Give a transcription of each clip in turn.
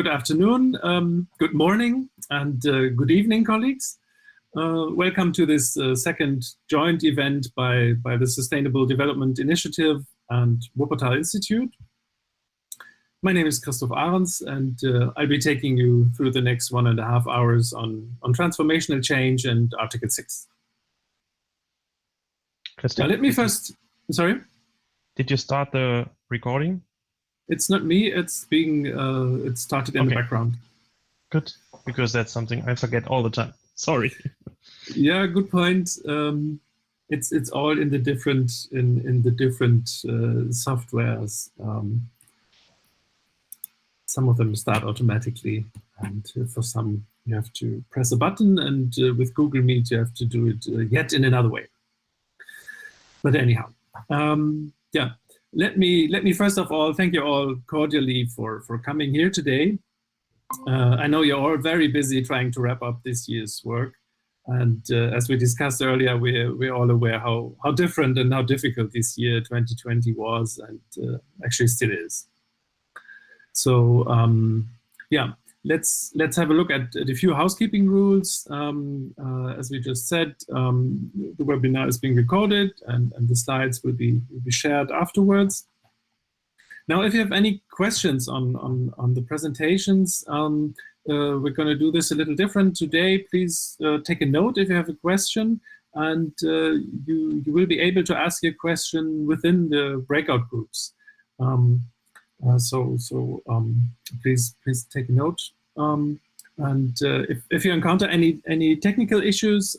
Good afternoon, good morning, and good evening, colleagues. Welcome to this second joint event by the Sustainable Development Initiative and Wuppertal Institute. My name is Christoph Ahrens, and I'll be taking you through the next 1.5 hours on transformational change and Article 6. Now, let me first, sorry? Did you start the recording? It's not me, it's being, it started in the background. Good, because that's something I forget all the time. Sorry. Yeah, good point. It's all in the different softwares. Some of them start automatically, and for some you have to press a button, and with Google Meet you have to do it yet in another way. But anyhow, yeah. Let me first of all thank you all cordially for coming here today. I know you're all very busy trying to wrap up this year's work, and as we discussed earlier, we're all aware how different and how difficult this year 2020 was, and actually still is. So yeah, let's have a look at a few housekeeping rules. As we just said, the webinar is being recorded, and the slides will be shared afterwards. Now, if you have any questions on the presentations, we're going to do this a little different today. Please take a note if you have a question, and you will be able to ask your question within the breakout groups. Please take a note. If you encounter any technical issues,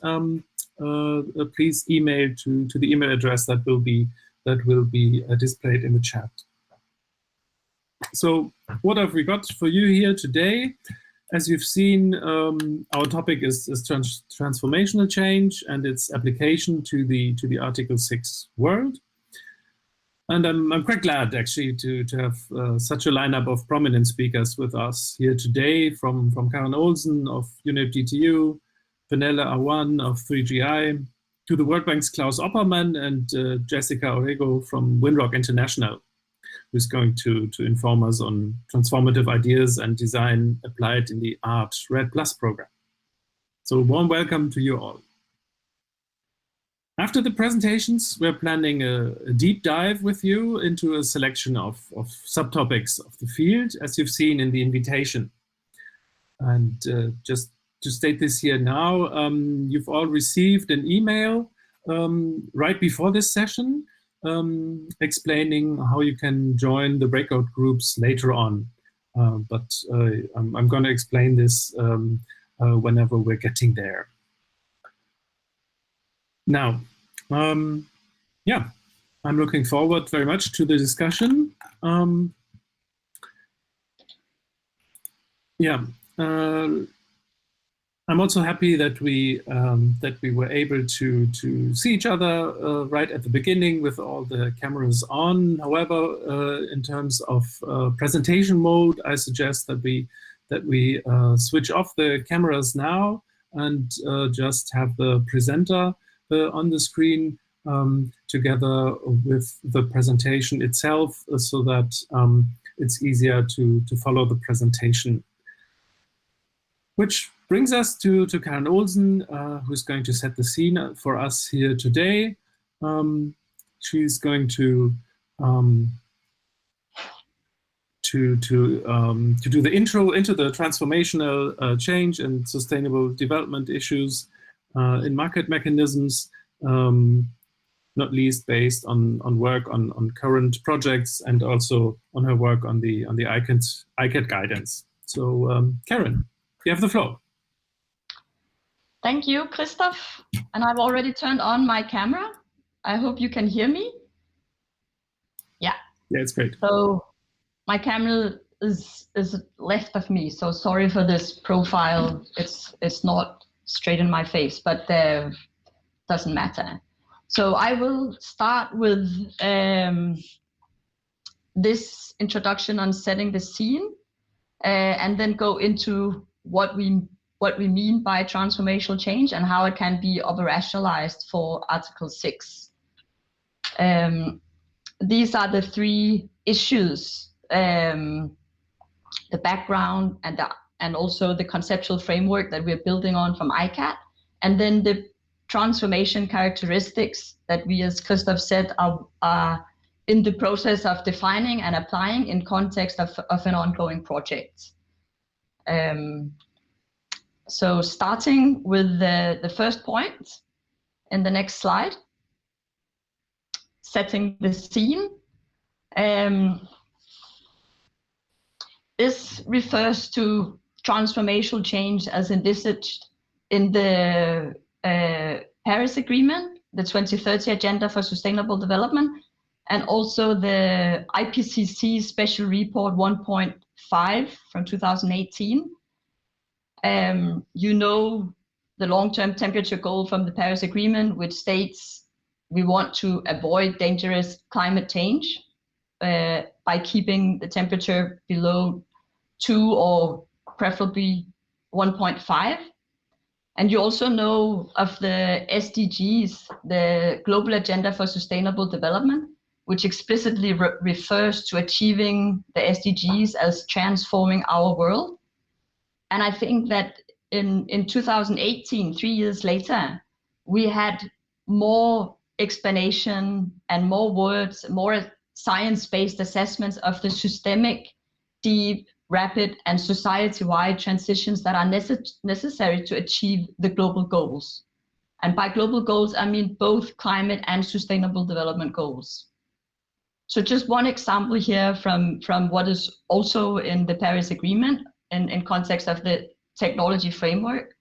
please email to the email address that will be displayed in the chat. So what have we got for you here today? As you've seen, our topic is transformational change and its application to the Article 6 world. And I'm quite glad, actually, to have such a lineup of prominent speakers with us here today, from Karen Olsen of UNEP DTU, Penele Awan of 3GI, to the World Bank's Klaus Oppermann and Jessica Orego from Winrock International, who's going to inform us on transformative ideas and design applied in the Art Red Plus program. So a warm welcome to you all. After the presentations, we're planning a deep dive with you into a selection of subtopics of the field, as you've seen in the invitation. And just to state this here now, you've all received an email right before this session explaining how you can join the breakout groups later on. But I'm going to explain this whenever we're getting there. Now, yeah, I'm looking forward very much to the discussion. Yeah, I'm also happy that we were able to see each other right at the beginning with all the cameras on. However, in terms of presentation mode, I suggest that we switch off the cameras now and just have the presenter on the screen together with the presentation itself, so that it's easier to follow the presentation. Which brings us to Karen Olsen, who's going to set the scene for us here today. She's going to do the intro into the transformational change and sustainable development issues in market mechanisms, not least based on work on current projects and also on her work on the ICAT guidance. So Karen, you have the floor. Thank you, Christoph. And I've already turned on my camera. I hope you can hear me. Yeah. Yeah, it's great. So my camera is left of me. So sorry for this profile. It's not straight in my face, but doesn't matter. So I will start with this introduction on setting the scene, and then go into what we mean by transformational change and how it can be operationalized for Article 6. These are the three issues the background, and also the conceptual framework that we're building on from ICAT, and then the transformation characteristics that we, as Christoph said, are in the process of defining and applying in context of an ongoing project. So starting with the first point in the next slide, setting the scene. This refers to transformational change as envisaged in the Paris Agreement, the 2030 Agenda for Sustainable Development, and also the IPCC Special Report 1.5 from 2018. You know the long-term temperature goal from the Paris Agreement, which states we want to avoid dangerous climate change by keeping the temperature below 2 or preferably 1.5. And you also know of the SDGs, the Global Agenda for Sustainable Development, which explicitly refers to achieving the SDGs as transforming our world. And I think that in 2018, 3 years later, we had more explanation and more words, more science-based assessments of the systemic, deep, rapid, and society-wide transitions that are necessary to achieve the global goals. And by global goals, I mean both climate and sustainable development goals. So just one example here from what is also in the Paris Agreement in context of the technology framework,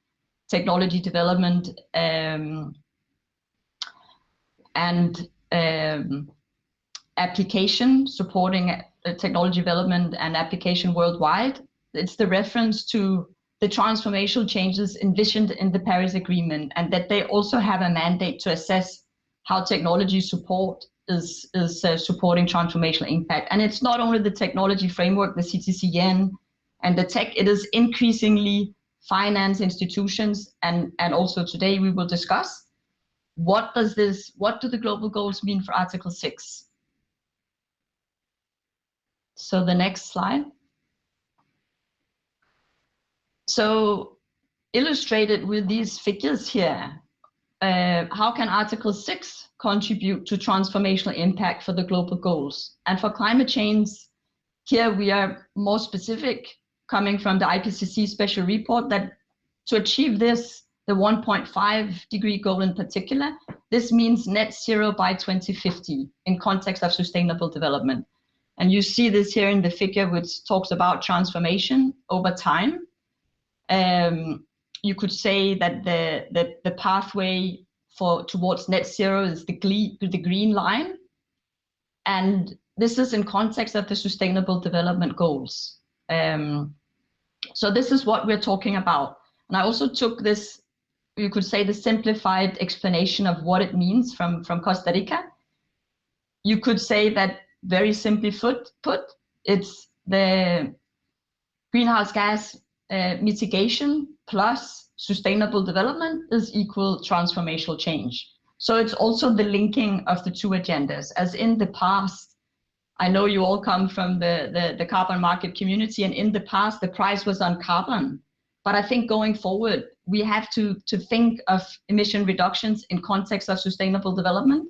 technology development, and application, supporting technology development and application worldwide. It's the reference to the transformational changes envisioned in the Paris Agreement, and that they also have a mandate to assess how technology support is supporting transformational impact. And it's not only the technology framework, the CTCN, and the tech, it is increasingly finance institutions, and also today we will discuss what do the global goals mean for Article 6? So the next slide. So illustrated with these figures here, how can Article 6 contribute to transformational impact for the global goals? And for climate change, here we are more specific, coming from the IPCC special report, that to achieve this, the 1.5 degree goal in particular, this means net zero by 2050 in context of sustainable development. And you see this here in the figure, which talks about transformation over time. You could say that the pathway towards net zero is the green line. And this is in context of the sustainable development goals. So this is what we're talking about. And I also took this, you could say, the simplified explanation of what it means from Costa Rica. You could say that very simply put, it's the greenhouse gas mitigation plus sustainable development is equal transformational change. So it's also the linking of the two agendas. As in the past, I know you all come from the carbon market community, and in the past the price was on carbon. But I think going forward, we have to think of emission reductions in context of sustainable development.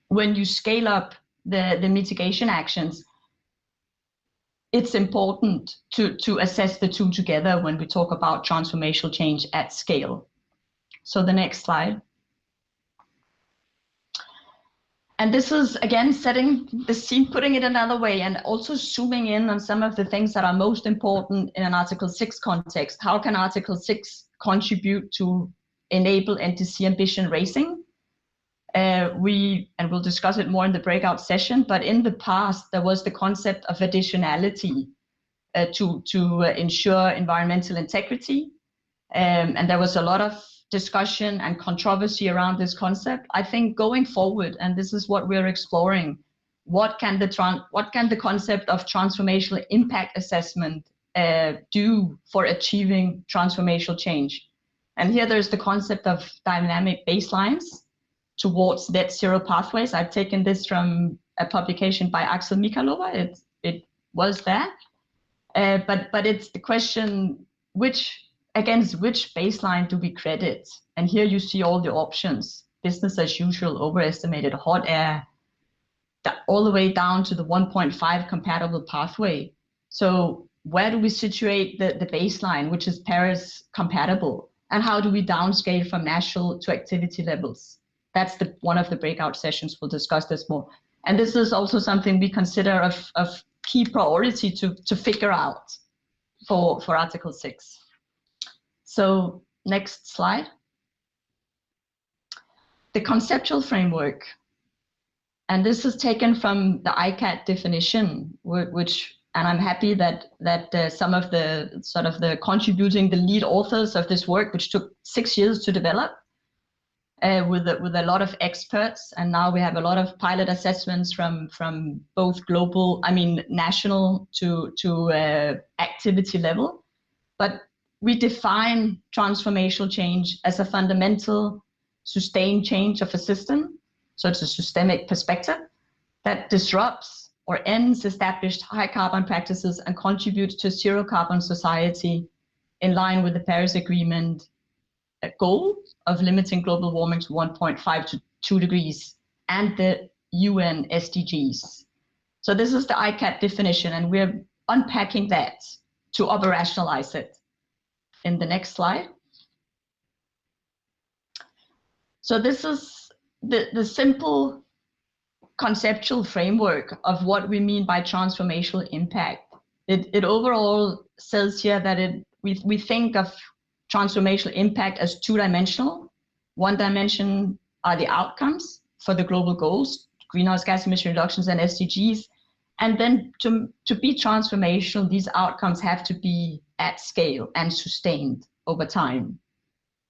When you scale up the mitigation actions, it's important to assess the two together when we talk about transformational change at scale. So the next slide. And this is, again, setting the scene, putting it another way, and also zooming in on some of the things that are most important in an Article 6 context. How can Article 6 contribute to enable NDC ambition raising? We'll discuss it more in the breakout session, but in the past, there was the concept of additionality to ensure environmental integrity. And there was a lot of discussion and controversy around this concept. I think going forward, and this is what we're exploring, what can the concept of transformational impact assessment do for achieving transformational change? And here there's the concept of dynamic baselines towards net zero pathways. I've taken this from a publication by Axel Michalova. It was there. But it's the question, against which baseline do we credit? And here you see all the options: business as usual, overestimated, hot air, all the way down to the 1.5 compatible pathway. So where do we situate the baseline, which is Paris compatible? And how do we downscale from national to activity levels? That's one of the breakout sessions. We'll discuss this more. And this is also something we consider of key priority to figure out for Article 6. So next slide. The conceptual framework. And this is taken from the ICAT definition, which, and I'm happy that some of the contributing, the lead authors of this work, which took 6 years to develop, with a lot of experts, and now we have a lot of pilot assessments from both national to activity level. But we define transformational change as a fundamental, sustained change of a system. So it's a systemic perspective that disrupts or ends established high carbon practices and contributes to a zero carbon society in line with the Paris Agreement goal of limiting global warming to 1.5 to 2 degrees and the UN SDGs. So this is the ICAT definition, and we're unpacking that to operationalize it in the next slide. So this is the simple conceptual framework of what we mean by transformational impact. It overall says here that we think of transformational impact as two-dimensional. One dimension are the outcomes for the global goals, greenhouse gas emission reductions and SDGs. And then to be transformational, these outcomes have to be at scale and sustained over time.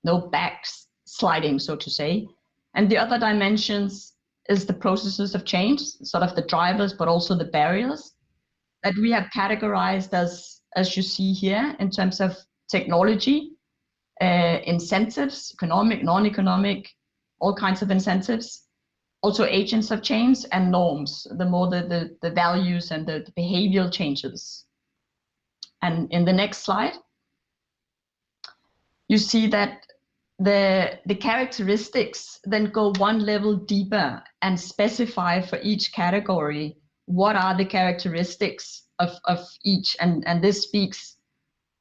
No backsliding, so to say. And the other dimensions is the processes of change, sort of the drivers, but also the barriers that we have categorized as you see here in terms of technology, incentives, economic, non-economic, all kinds of incentives, also agents of change and norms, the more the values and the behavioral changes. And in the next slide, you see that the characteristics then go one level deeper and specify for each category what are the characteristics of each, and this speaks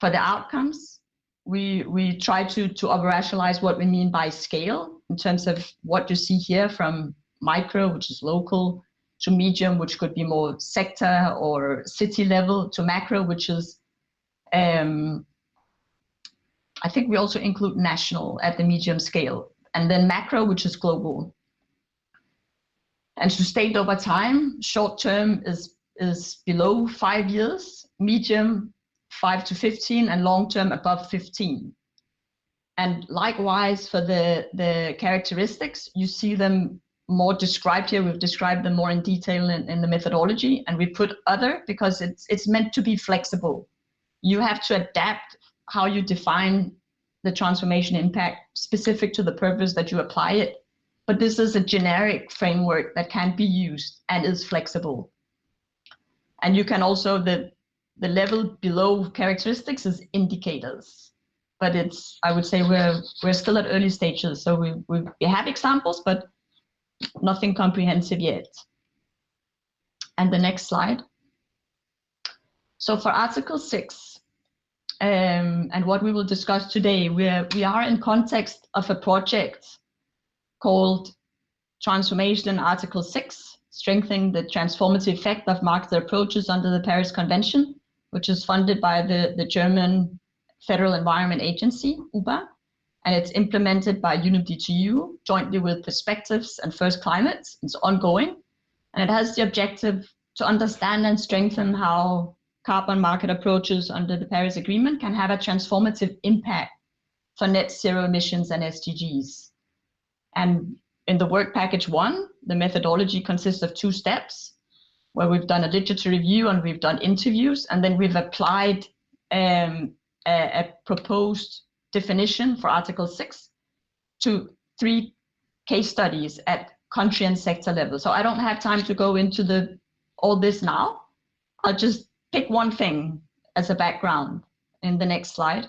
for the outcomes. We try to operationalize what we mean by scale in terms of what you see here, from micro, which is local, to medium, which could be more sector or city level, to macro, which is I think we also include national at the medium scale, and then macro, which is global. And sustained over time, short term is below 5 years, medium 5 to 15, and long term above 15. And likewise for the characteristics, you see them more described here. We've described them more in detail in the methodology, and we put other because it's meant to be flexible. You have to adapt how you define the transformation impact specific to the purpose that you apply it. But this is a generic framework that can be used and is flexible. And you can also, the level below characteristics is indicators. But I would say we're still at early stages. So we have examples, but nothing comprehensive yet. And the next slide. So for Article 6, and what we will discuss today, we are in context of a project called Transformation Article 6, Strengthening the Transformative Effect of Market Approaches under the Paris Convention, which is funded by the German Federal Environment Agency, UBA, and it's implemented by UNIDTU jointly with Perspectives and First Climate. It's ongoing, and it has the objective to understand and strengthen how carbon market approaches under the Paris Agreement can have a transformative impact for net zero emissions and SDGs. And in the work package 1, the methodology consists of 2 steps, where we've done a literature review and we've done interviews, and then we've applied a proposed definition for Article 6 to 3 case studies at country and sector level. So I don't have time to go into all this now. I'll just pick one thing as a background in the next slide.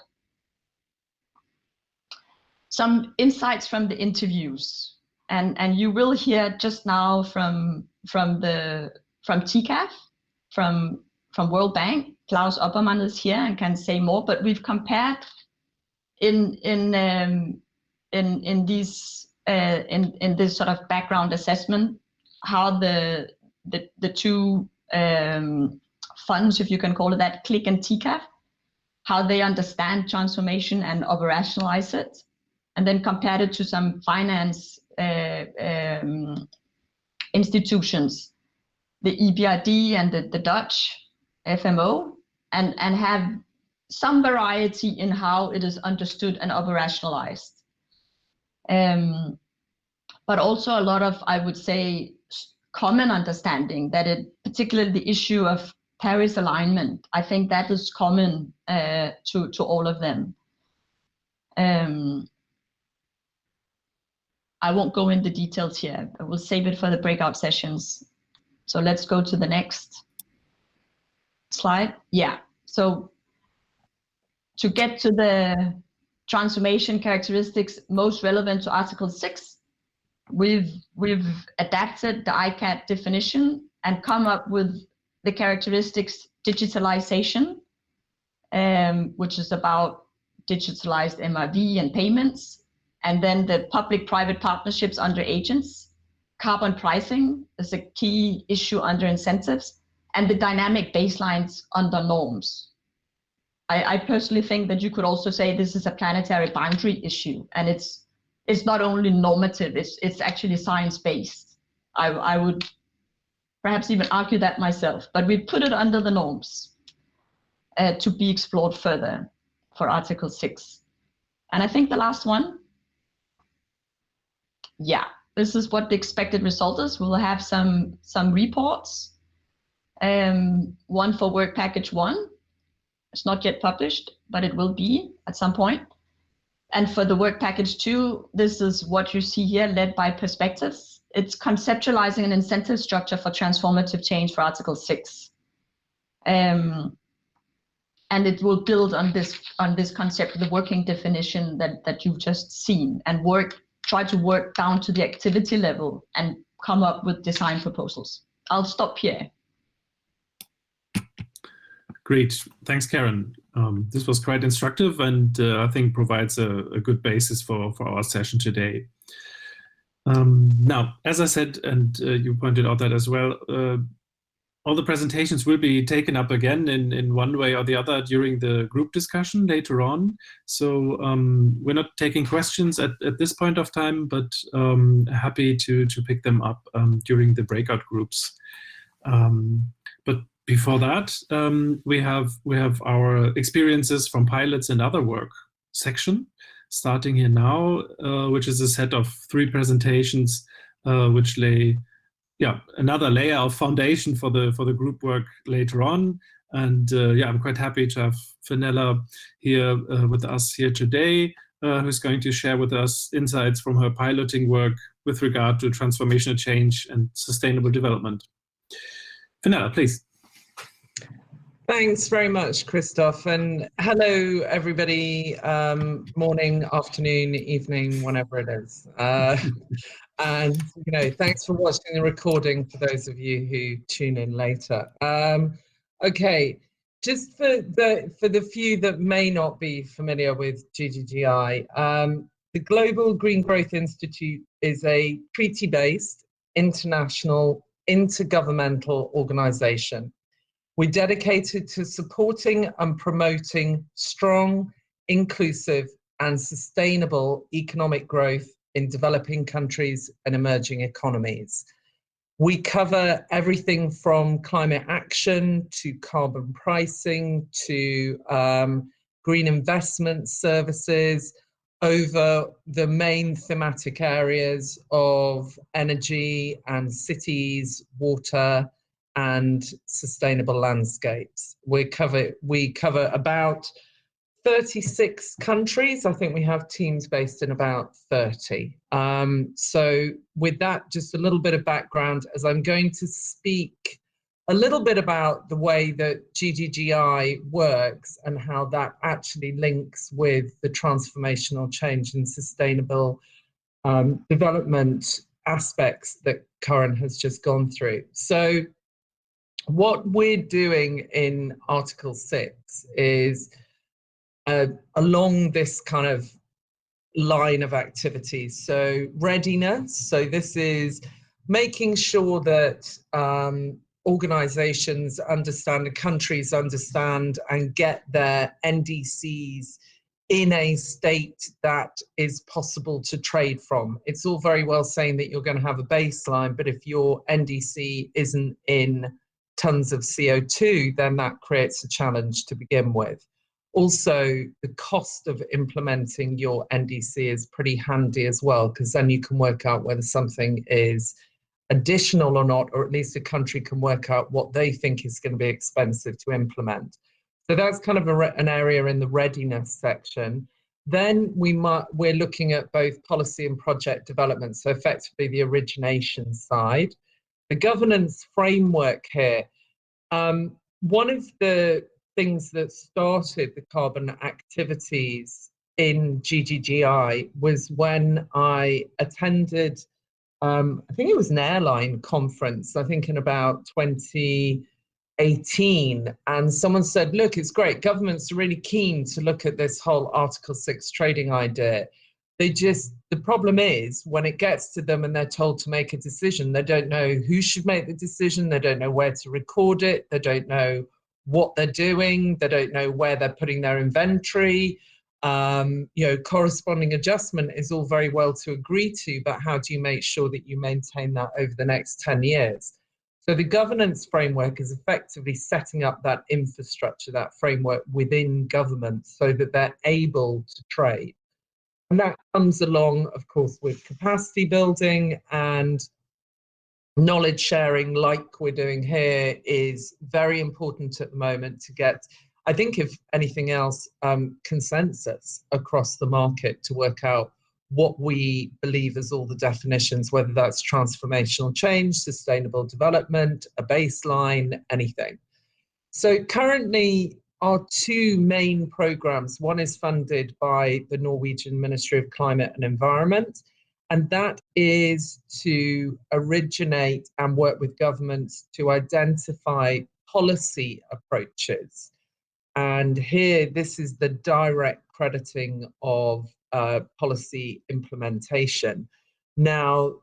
Some insights from the interviews, and you will hear just now from TCAF, from World Bank. Klaus Oppermann is here and can say more, but we've compared in this sort of background assessment how the two funds, if you can call it that, CLIC and TCAF, how they understand transformation and operationalize it, and then compared it to some finance institutions, the EBRD and the Dutch FMO, and have some variety in how it is understood and operationalized. But also a lot of, I would say, common understanding that particularly the issue of Paris alignment, I think that is common to all of them. I won't go into details here. I will save it for the breakout sessions. So let's go to the next slide. Yeah, so to get to the transformation characteristics most relevant to Article 6, we've adapted the ICAT definition and come up with the characteristics digitalization, which is about digitalized MRV and payments, and then the public-private partnerships under agents. Carbon pricing is a key issue under incentives, and the dynamic baselines under norms. I personally think that you could also say this is a planetary boundary issue, and it's not only normative, it's actually science-based. I would perhaps even argue that myself, but we put it under the norms to be explored further for Article 6. And I think the last one, yeah, this is what the expected result is. We'll have some reports, one for work package 1. It's not yet published, but it will be at some point. And for the work package 2, this is what you see here, led by perspectives. It's conceptualizing an incentive structure for transformative change for Article 6. And it will build on this concept, the working definition that you've just seen, and try to work down to the activity level and come up with design proposals. I'll stop here. Great, thanks, Karen. This was quite instructive, and I think provides a good basis for our session today. Now, as I said, and you pointed out that as well, all the presentations will be taken up again in one way or the other during the group discussion later on. So we're not taking questions at this point of time, but happy to pick them up during the breakout groups. But before that, we have our experiences from pilots and other work section, starting here now, which is a set of 3 presentations which lay another layer of foundation for the group work later on. And I'm quite happy to have Fenella here with us here today, who's going to share with us insights from her piloting work with regard to transformational change and sustainable development. Fenella, please. Thanks very much, Christoph, and hello everybody, morning, afternoon, evening, whenever it is. And thanks for watching the recording for those of you who tune in later. Okay, just for the few that may not be familiar with GGGI, the Global Green Growth Institute is a treaty-based, international, intergovernmental organization. We're dedicated to supporting and promoting strong, inclusive, and sustainable economic growth in developing countries and emerging economies. We cover everything from climate action to carbon pricing to green investment services, over the main thematic areas of energy and cities, water, and sustainable landscapes. We cover about 36 countries. I think we have teams based in about 30. So with that, just a little bit of background, as I'm going to speak a little bit about the way that GGGI works and how that actually links with the transformational change and sustainable development aspects that Karen has just gone through. So what we're doing in Article 6 is along this kind of line of activities. So readiness, so this is making sure that organizations understand, the countries understand and get their NDCs in a state that is possible to trade from. It's all very well saying that you're going to have a baseline, but if your NDC isn't in tons of CO2, then that creates a challenge to begin with. Also, the cost of implementing your NDC is pretty handy as well, because then you can work out whether something is additional or not, or at least a country can work out what they think is going to be expensive to implement. So that's kind of an area in the readiness section. Then we're looking at both policy and project development, so effectively the origination side. The governance framework here, one of the things that started the carbon activities in GGGI was when I attended, I think it was an airline conference, I think in about 2018, and someone said, look, it's great, government's really keen to look at this whole Article 6 trading idea. The problem is when it gets to them and they're told to make a decision, they don't know who should make the decision, they don't know where to record it, they don't know what they're doing, they don't know where they're putting their inventory. Corresponding adjustment is all very well to agree to, but how do you make sure that you maintain that over the next 10 years? So the governance framework is effectively setting up that infrastructure, that framework within government so that they're able to trade. And that comes along, of course, with capacity building, and knowledge sharing, like we're doing here, is very important at the moment to get, I think, if anything else, consensus across the market to work out what we believe as all the definitions, whether that's transformational change, sustainable development, a baseline, anything. So currently, our two main programs, one is funded by the Norwegian Ministry of Climate and Environment, and that is to originate and work with governments to identify policy approaches. And here, this is the direct crediting of policy implementation. Now,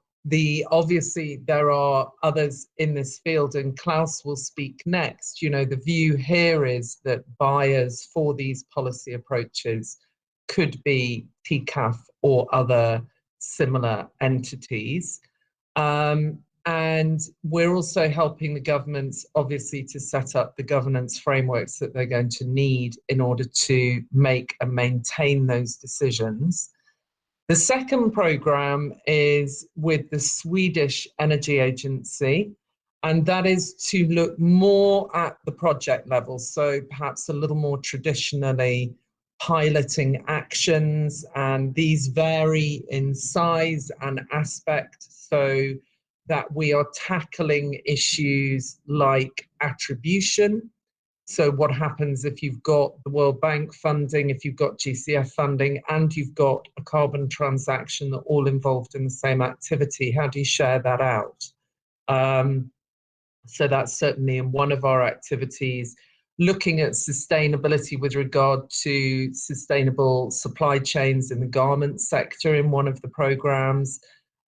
obviously there are others in this field, and Klaus will speak next. The view here is that buyers for these policy approaches could be TCAF or other similar entities. And we're also helping the governments, obviously, to set up the governance frameworks that they're going to need in order to make and maintain those decisions. The second program is with the Swedish Energy Agency, and that is to look more at the project level, so perhaps a little more traditionally piloting actions, and these vary in size and aspect, so that we are tackling issues like attribution. So what happens if you've got the World Bank funding, if you've got GCF funding, and you've got a carbon transaction that all involved in the same activity? How do you share that out? So that's certainly in one of our activities. Looking at sustainability with regard to sustainable supply chains in the garment sector in one of the programs,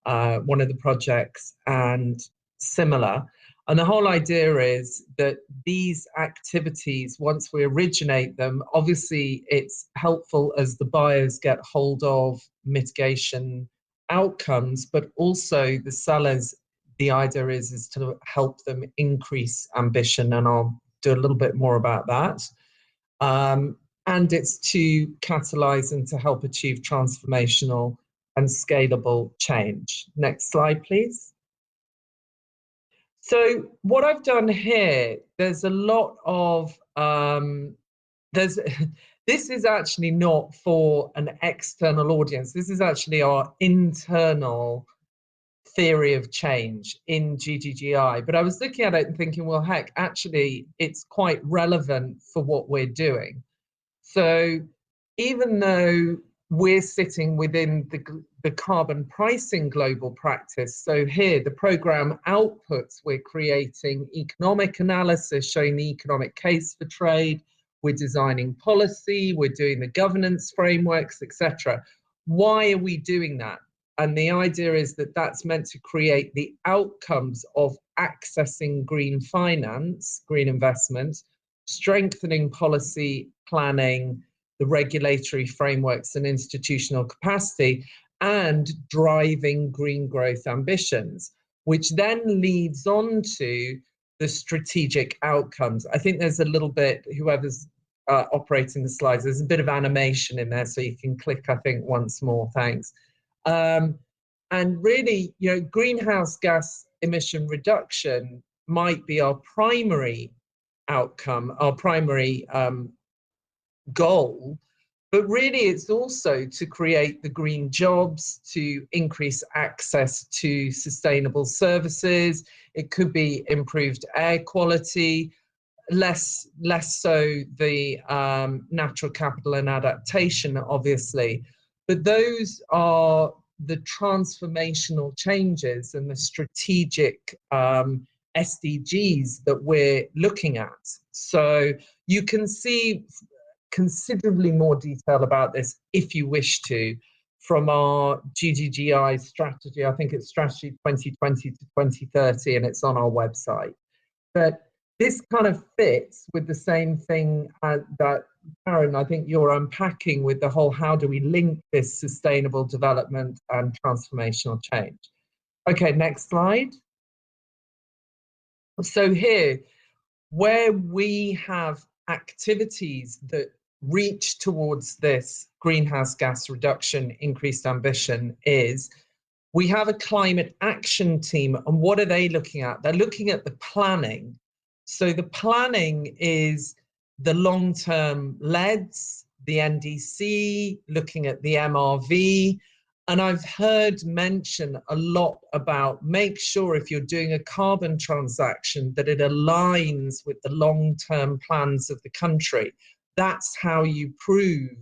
one of the projects, and similar. And the whole idea is that these activities, once we originate them, obviously it's helpful as the buyers get hold of mitigation outcomes, but also the sellers, the idea is to help them increase ambition, and I'll do a little bit more about that. And it's to catalyze and to help achieve transformational and scalable change. Next slide, please. So what I've done here, there's a lot of, this is actually not for an external audience. This is actually our internal theory of change in GGGI, but I was looking at it and thinking, well, heck, actually, it's quite relevant for what we're doing. So even though we're sitting within the carbon pricing global practice, so here, the program outputs, we're creating economic analysis, showing the economic case for trade, we're designing policy, we're doing the governance frameworks, etc. Why are we doing that? And the idea is that that's meant to create the outcomes of accessing green finance, green investment, strengthening policy planning, the regulatory frameworks and institutional capacity, and driving green growth ambitions, which then leads on to the strategic outcomes. I think there's a little bit, whoever's operating the slides, there's a bit of animation in there, so you can click, I think, once more, thanks. And really, you know, greenhouse gas emission reduction might be our primary outcome, our primary goal, but really it's also to create the green jobs, to increase access to sustainable services. It could be improved air quality, less so the natural capital and adaptation, obviously, but those are the transformational changes and the strategic SDGs that we're looking at. So you can see considerably more detail about this if you wish to from our GGGI strategy. I think it's strategy 2020 to 2030, and it's on our website. But this kind of fits with the same thing that, Karen, I think you're unpacking with the whole, how do we link this sustainable development and transformational change? Okay, next slide. So here, where we have activities that reach towards this greenhouse gas reduction, increased ambition, is we have a climate action team. And what are they looking at? They're looking at the planning. So the planning is the long-term LEDs, the NDC, looking at the MRV. And I've heard mention a lot about make sure if you're doing a carbon transaction that it aligns with the long-term plans of the country. That's how you prove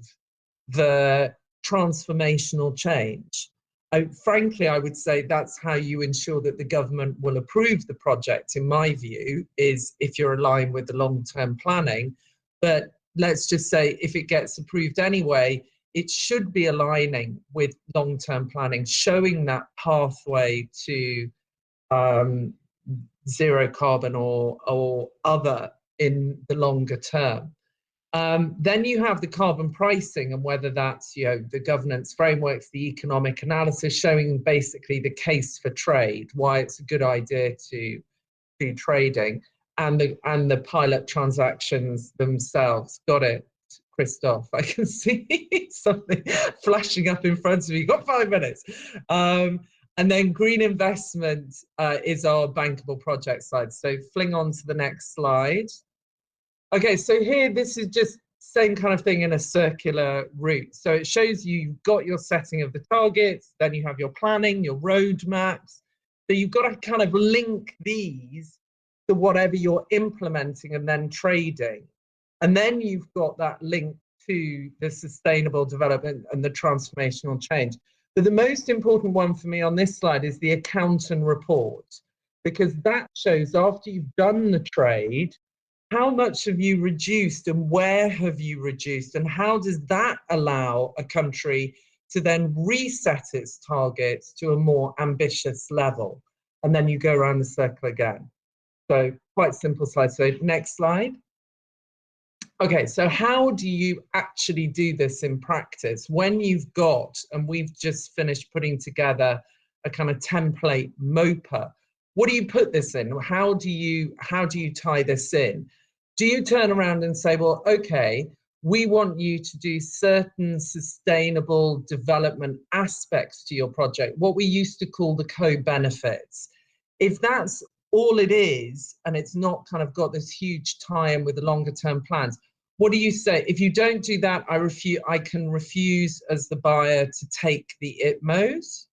the transformational change. Frankly, I would say that's how you ensure that the government will approve the project, in my view, is if you're aligned with the long-term planning. But let's just say if it gets approved anyway, it should be aligning with long-term planning, showing that pathway to zero carbon or other in the longer term. Then you have the carbon pricing, and whether that's, you know, the governance frameworks, the economic analysis, showing basically the case for trade, why it's a good idea to do trading, and the pilot transactions themselves. Got it, Christoph? I can see something flashing up in front of you. Got 5 minutes. And then green investment is our bankable project side. So fling on to the next slide. Okay, so here, this is just same kind of thing in a circular route. So it shows you've got your setting of the targets, then you have your planning, your roadmaps. So you've got to kind of link these to whatever you're implementing and then trading. And then you've got that link to the sustainable development and the transformational change. But the most important one for me on this slide is the account and report, because that shows after you've done the trade, how much have you reduced and where have you reduced, and how does that allow a country to then reset its targets to a more ambitious level? And then you go around the circle again. So quite simple slide. So next slide. Okay, so how do you actually do this in practice when you've got, and we've just finished putting together a kind of template MOPA? What do you put this in? How do you tie this in? Do you turn around and say, well, okay, we want you to do certain sustainable development aspects to your project, what we used to call the co-benefits? If that's all it is, and it's not kind of got this huge tie-in with the longer term plans, what do you say? If you don't do that, I can refuse as the buyer to take the ITMOs.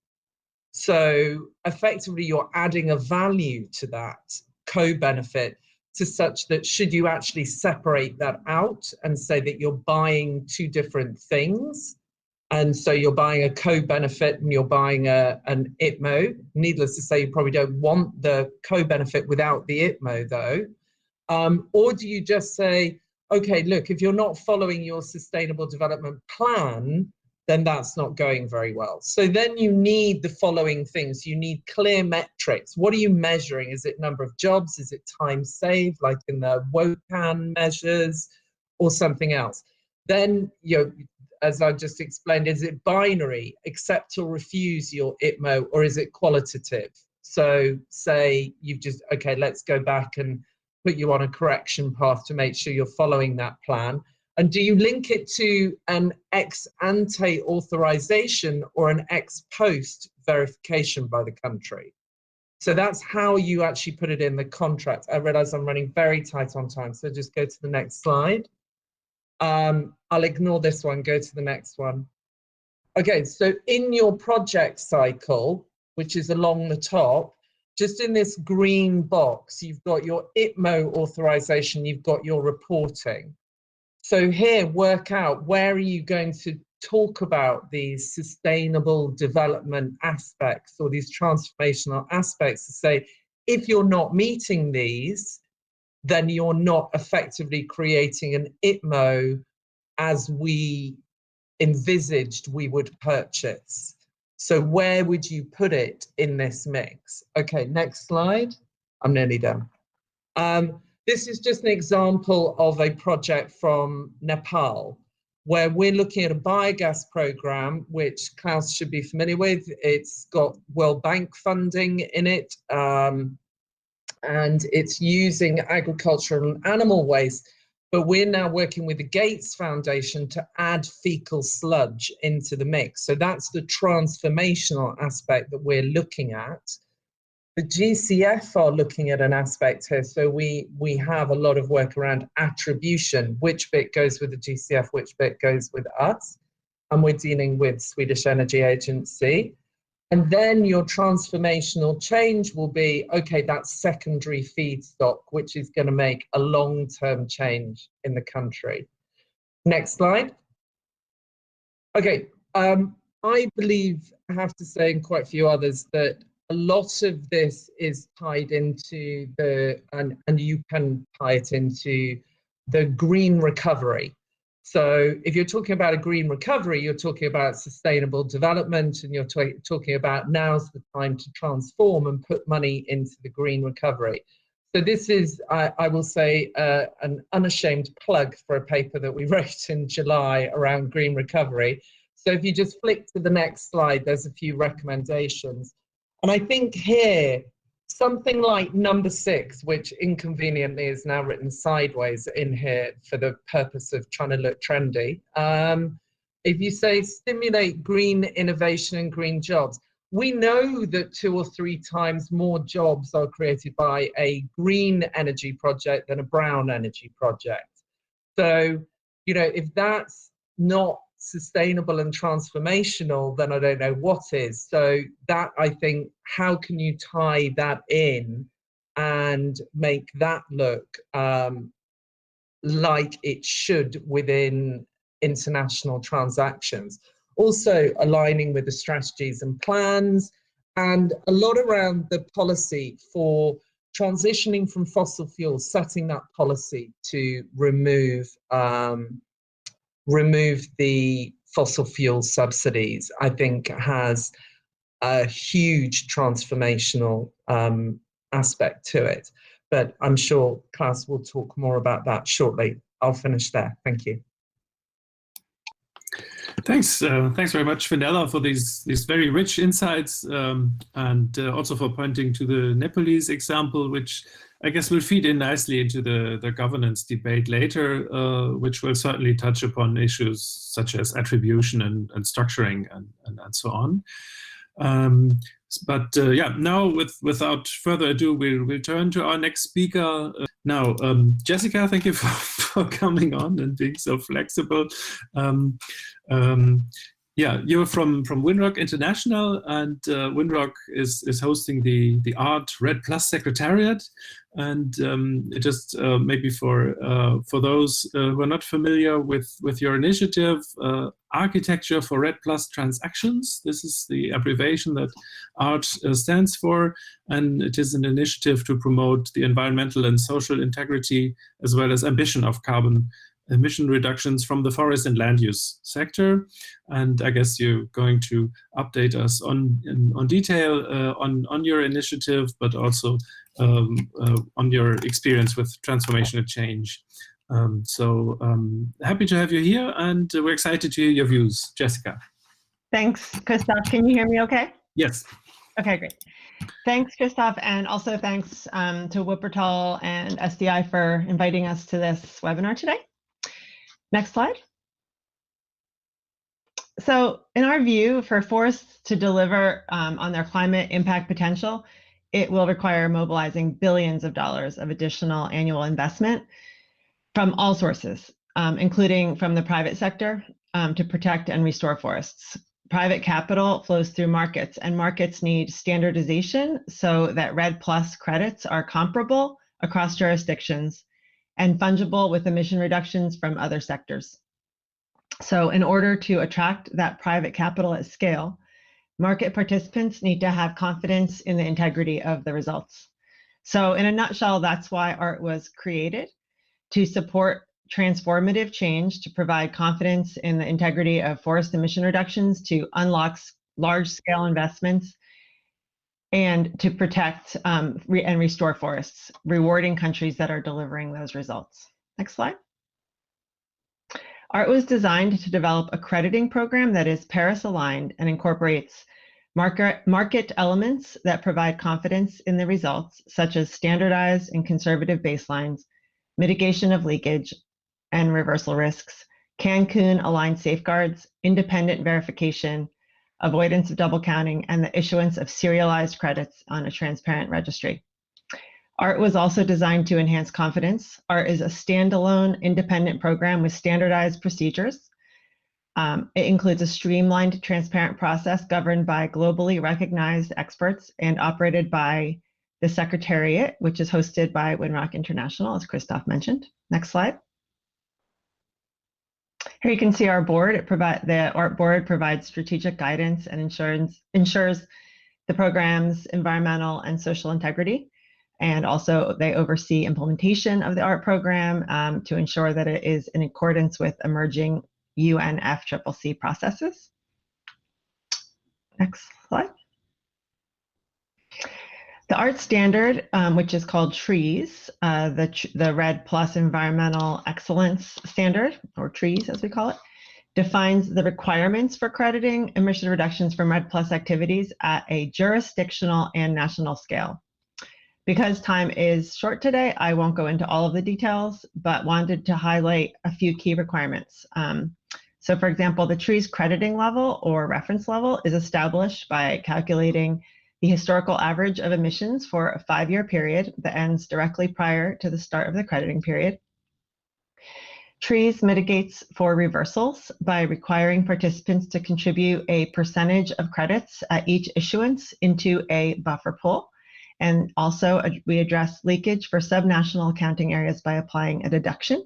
So effectively, you're adding a value to that co-benefit to such that should you actually separate that out and say that you're buying two different things, and so you're buying a co-benefit and you're buying an ITMO. Needless to say, you probably don't want the co-benefit without the ITMO though. Or do you just say, okay, look, if you're not following your sustainable development plan, then that's not going very well. So then you need the following things. You need clear metrics. What are you measuring? Is it number of jobs? Is it time saved, like in the WOPAN measures, or something else? Then, you know, as I just explained, is it binary, accept or refuse your ITMO, or is it qualitative? So say you've just, okay, let's go back and put you on a correction path to make sure you're following that plan. And do you link it to an ex ante authorization or an ex post verification by the country? So that's how you actually put it in the contract. I realize I'm running very tight on time, so just go to the next slide. I'll ignore this one, go to the next one. Okay, so in your project cycle, which is along the top, just in this green box, you've got your ITMO authorization, you've got your reporting. So here, work out where are you going to talk about these sustainable development aspects or these transformational aspects to say, if you're not meeting these, then you're not effectively creating an ITMO as we envisaged we would purchase. So where would you put it in this mix? Okay, next slide. I'm nearly done. This is just an example of a project from Nepal, where we're looking at a biogas program, which Klaus should be familiar with. It's got World Bank funding in it, and it's using agricultural and animal waste. But we're now working with the Gates Foundation to add fecal sludge into the mix. So that's the transformational aspect that we're looking at. The GCF are looking at an aspect here. So we have a lot of work around attribution, which bit goes with the GCF, which bit goes with us. And we're dealing with Swedish Energy Agency. And then your transformational change will be, okay, that's secondary feedstock, which is going to make a long-term change in the country. Next slide. Okay, I believe, I have to say, and quite a few others, that a lot of this is tied into the, and you can tie it into the green recovery. So if you're talking about a green recovery, you're talking about sustainable development, and you're talking about now's the time to transform and put money into the green recovery. So this is, I will say, an unashamed plug for a paper that we wrote in July around green recovery. So if you just flick to the next slide, there's a few recommendations. And I think here, something like number 6, which inconveniently is now written sideways in here for the purpose of trying to look trendy. If you say stimulate green innovation and green jobs, we know that 2 or 3 times more jobs are created by a green energy project than a brown energy project. So, you know, if that's not sustainable and transformational, then I don't know what is. So that, I think, how can you tie that in and make that look like it should within international transactions? Also aligning with the strategies and plans, and a lot around the policy for transitioning from fossil fuels, setting that policy to remove the fossil fuel subsidies, I think has a huge transformational aspect to it. But I'm sure Klaus will talk more about that shortly. I'll finish there. Thank you. Thanks very much, Fenella, for these very rich insights, and also for pointing to the Nepalese example, which I guess will feed in nicely into the governance debate later, which will certainly touch upon issues such as attribution and structuring and so on. Yeah, now without further ado, we'll turn to our next speaker. Now, Jessica, thank you for coming on and being so flexible. Yeah, you're from Winrock International, and Winrock is hosting the Art Red Plus Secretariat. And just maybe for those who are not familiar with your initiative, Architecture for Red Plus Transactions. This is the abbreviation that ART stands for, and it is an initiative to promote the environmental and social integrity as well as ambition of carbon emission reductions from the forest and land use sector. And I guess you're going to update us on detail on your initiative, but also on your experience with transformational change. Happy to have you here, and we're excited to hear your views. Jessica. Thanks, Christoph. Can you hear me okay? Yes. Okay, great. Thanks, Christoph, and also thanks to Wuppertal and SDI for inviting us to this webinar today. Next slide. So in our view, for forests to deliver on their climate impact potential, it will require mobilizing billions of dollars of additional annual investment from all sources, including from the private sector, to protect and restore forests. Private capital flows through markets, and markets need standardization so that REDD+ credits are comparable across jurisdictions and fungible with emission reductions from other sectors. So in order to attract that private capital at scale, market participants need to have confidence in the integrity of the results. So in a nutshell, that's why ART was created, to support transformative change, to provide confidence in the integrity of forest emission reductions, to unlock large-scale investments, and to protect and restore forests, rewarding countries that are delivering those results. Next slide. ART was designed to develop a crediting program that is Paris-aligned and incorporates market elements that provide confidence in the results, such as standardized and conservative baselines, mitigation of leakage and reversal risks, Cancun-aligned safeguards, independent verification, avoidance of double counting, and the issuance of serialized credits on a transparent registry. ART was also designed to enhance confidence. ART is a standalone independent program with standardized procedures. It includes a streamlined, transparent process governed by globally recognized experts and operated by the Secretariat, which is hosted by Winrock International, as Christoph mentioned. Next slide. Here you can see our board. The ART board provides strategic guidance and ensures the program's environmental and social integrity. And also they oversee implementation of the ART program to ensure that it is in accordance with emerging UNFCCC processes. Next slide. The ART standard, which is called TREES, the REDD+ Environmental Excellence Standard, or TREES as we call it, defines the requirements for crediting emission reductions from REDD+ activities at a jurisdictional and national scale. Because time is short today, I won't go into all of the details, but wanted to highlight a few key requirements. So for example, the TREES crediting level or reference level is established by calculating the historical average of emissions for a 5-year period that ends directly prior to the start of the crediting period. TREES mitigates for reversals by requiring participants to contribute a percentage of credits at each issuance into a buffer pool. And also we address leakage for subnational accounting areas by applying a deduction.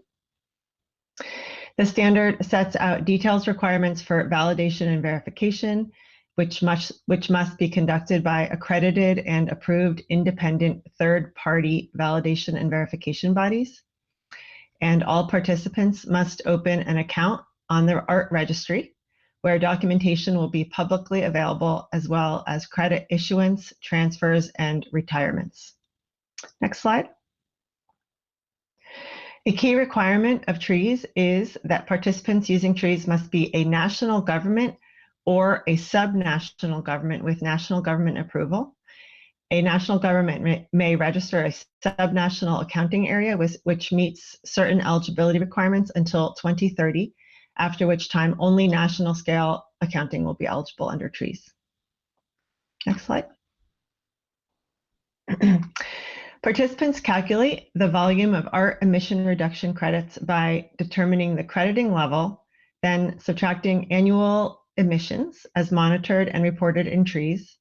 The standard sets out details requirements for validation and verification, which must be conducted by accredited and approved independent third-party validation and verification bodies. And all participants must open an account on the ART registry, where documentation will be publicly available, as well as credit issuance, transfers, and retirements. Next slide. A key requirement of TREES is that participants using TREES must be a national government or a subnational government with national government approval. A national government may register a subnational accounting area which meets certain eligibility requirements until 2030, after which time only national scale accounting will be eligible under TREES. Next slide. Participants calculate the volume of ART emission reduction credits by determining the crediting level, then subtracting annual emissions as monitored and reported in trees,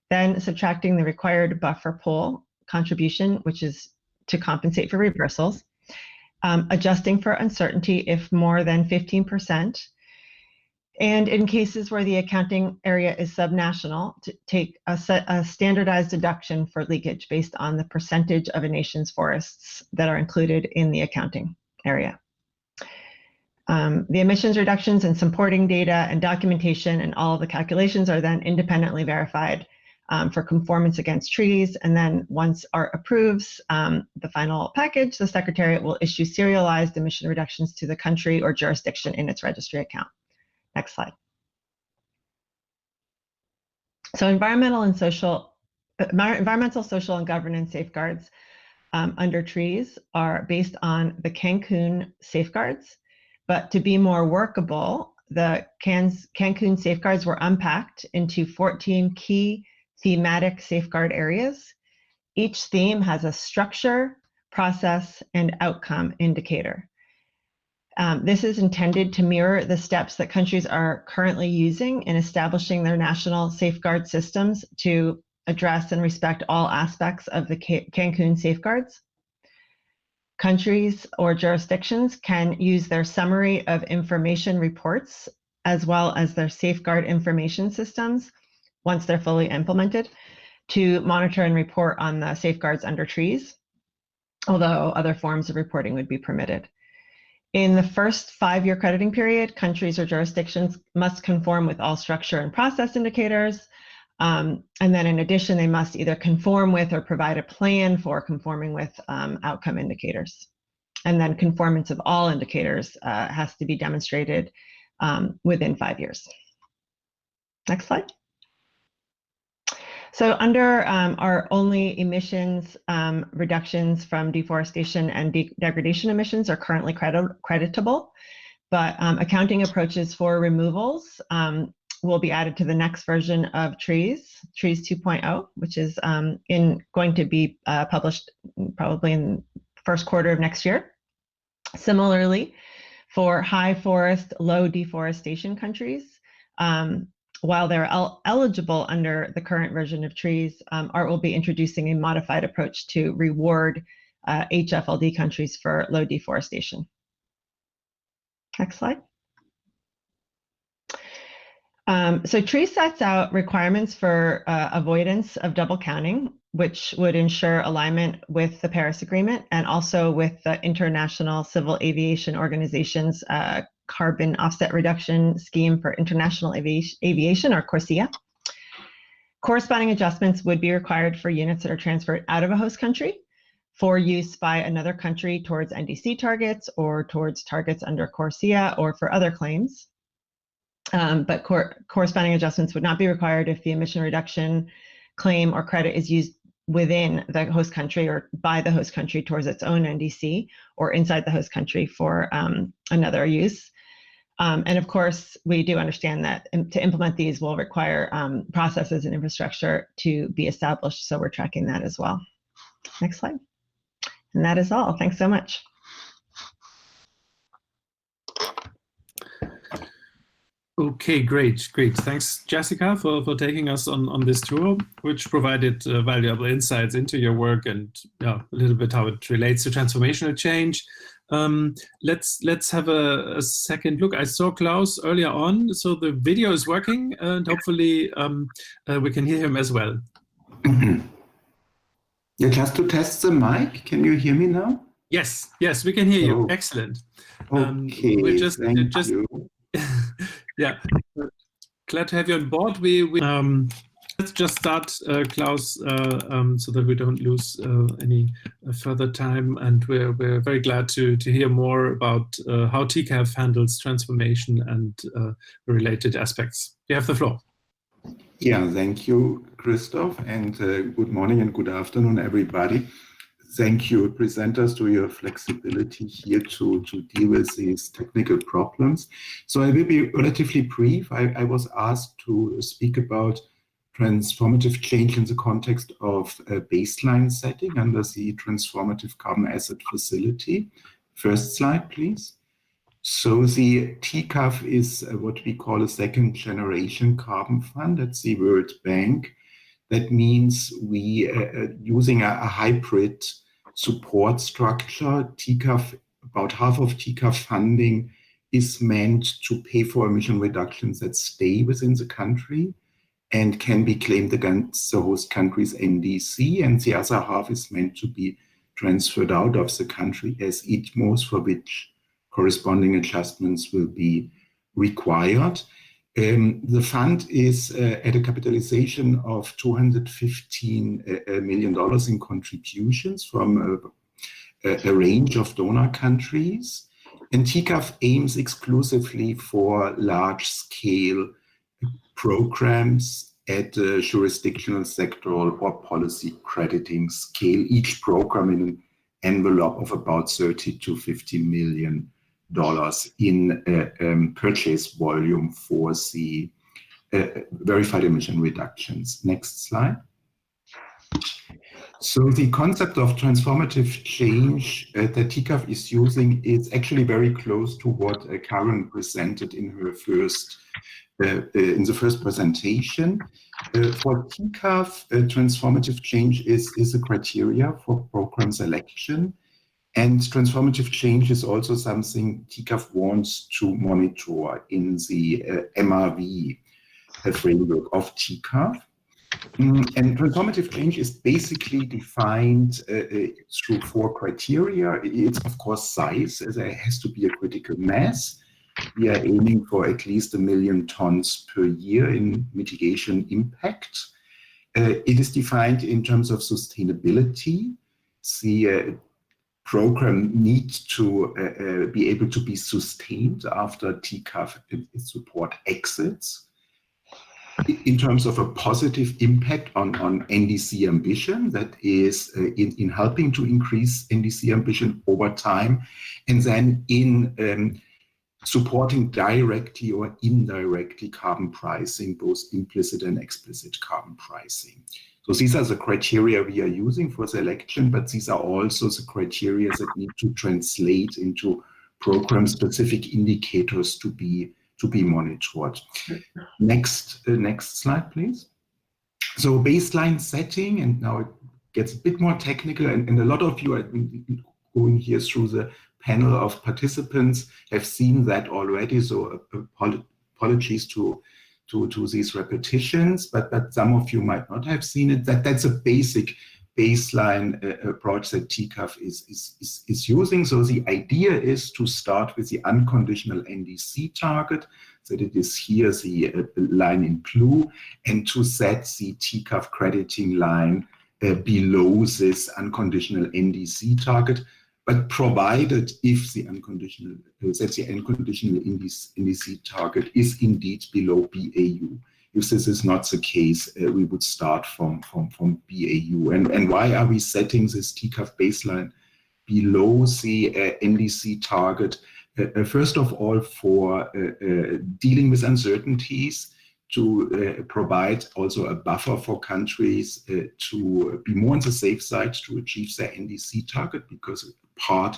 then subtracting the required buffer pool contribution, which is to compensate for reversals, adjusting for uncertainty if more than 15%, and in cases where the accounting area is subnational, to take a standardized deduction for leakage based on the percentage of a nation's forests that are included in the accounting area. The emissions reductions and supporting data and documentation and all of the calculations are then independently verified for conformance against treaties. And then once ART approves the final package, the Secretariat will issue serialized emission reductions to the country or jurisdiction in its registry account. Next slide. So environmental, social, and governance safeguards under trees are based on the Cancun safeguards, but to be more workable, the Cancun safeguards were unpacked into 14 key thematic safeguard areas. Each theme has a structure, process, and outcome indicator. This is intended to mirror the steps that countries are currently using in establishing their national safeguard systems to address and respect all aspects of the Cancun safeguards. Countries or jurisdictions can use their summary of information reports as well as their safeguard information systems once they're fully implemented to monitor and report on the safeguards under trees, although other forms of reporting would be permitted. In the first 5-year crediting period, countries or jurisdictions must conform with all structure and process indicators. And then in addition, they must either conform with or provide a plan for conforming with outcome indicators. And then conformance of all indicators has to be demonstrated within 5 years. Next slide. So under our only emissions reductions from deforestation and degradation emissions are currently creditable, but accounting approaches for removals will be added to the next version of Trees 2.0, which is going to be published probably in first quarter of next year. Similarly, for high forest, low deforestation countries, while they're eligible under the current version of Trees, ART will be introducing a modified approach to reward HFLD countries for low deforestation. Next slide. So Trees sets out requirements for avoidance of double counting, which would ensure alignment with the Paris Agreement and also with the International Civil Aviation Organization's Carbon Offset Reduction Scheme for International Aviation, or CORSIA. Corresponding adjustments would be required for units that are transferred out of a host country for use by another country towards NDC targets or towards targets under CORSIA or for other claims. But corresponding adjustments would not be required if the emission reduction claim or credit is used within the host country or by the host country towards its own NDC or inside the host country for another use. And of course, we do understand that to implement these will require processes and infrastructure to be established. So we're tracking that as well. Next slide. And that is all. Thanks so much. Okay, great. Thanks, Jessica, for taking us on this tour, which provided valuable insights into your work and a little bit how it relates to transformational change. Let's have a second look. I saw Klaus earlier on, so the video is working, and hopefully we can hear him as well. Yeah, just to test the mic. Can you hear me now? Yes, we can hear you. Excellent. Okay, thank you. Yeah, glad to have you on board. Let's just start, Klaus, so that we don't lose any further time. And we're very glad to hear more about how TCAF handles transformation and the related aspects. You have the floor. Yeah, thank you, Christoph, and good morning and good afternoon, everybody. Thank you, presenters, to your flexibility here to deal with these technical problems. So I will be relatively brief. I was asked to speak about transformative change in the context of a baseline setting under the Transformative Carbon Asset Facility. First slide, please. So the TCAF is what we call a second generation carbon fund. That's the World Bank. That means we using a hybrid support structure. TCAF, about half of TCAF funding is meant to pay for emission reductions that stay within the country and can be claimed against the host country's NDC, and the other half is meant to be transferred out of the country as ITMOs, for which corresponding adjustments will be required. The fund is at a capitalization of $215 million in contributions from a range of donor countries. And TCAF aims exclusively for large-scale programs at the jurisdictional, sectoral, or policy crediting scale, each program in an envelope of about $30 to $50 million in purchase volume for the verified emission reductions. Next slide. So the concept of transformative change that TCAF is using is actually very close to what Karen presented in her first in the first presentation. For TCAF, transformative change is a criteria for program selection. And transformative change is also something TCAF wants to monitor in the MRV framework of TCAF. And transformative change is basically defined through 4 criteria. It's, of course, size, as there has to be a critical mass. We are aiming for at least 1 million tons per year in mitigation impact. It is defined in terms of sustainability. The program needs to be able to be sustained after TCAF support exits. In terms of a positive impact on NDC ambition, that is in helping to increase NDC ambition over time, and then in supporting directly or indirectly carbon pricing, both implicit and explicit carbon pricing. So these are the criteria we are using for selection, but these are also the criteria that need to translate into program-specific indicators to be monitored. Next slide, please. So baseline setting, and now it gets a bit more technical, and a lot of you are going here through the panel of participants have seen that already, so apologies to these repetitions, but some of you might not have seen it. That's a basic baseline approach that TCAF is using. So the idea is to start with the unconditional NDC target, so that it is here the line in blue, and to set the TCAF crediting line below this unconditional NDC target, but provided if the unconditional NDC target is indeed below BAU. If this is not the case, we would start from BAU. And why are we setting this TCAF baseline below the NDC target? First of all, for dealing with uncertainties, to provide also a buffer for countries to be more on the safe side to achieve their NDC target, because part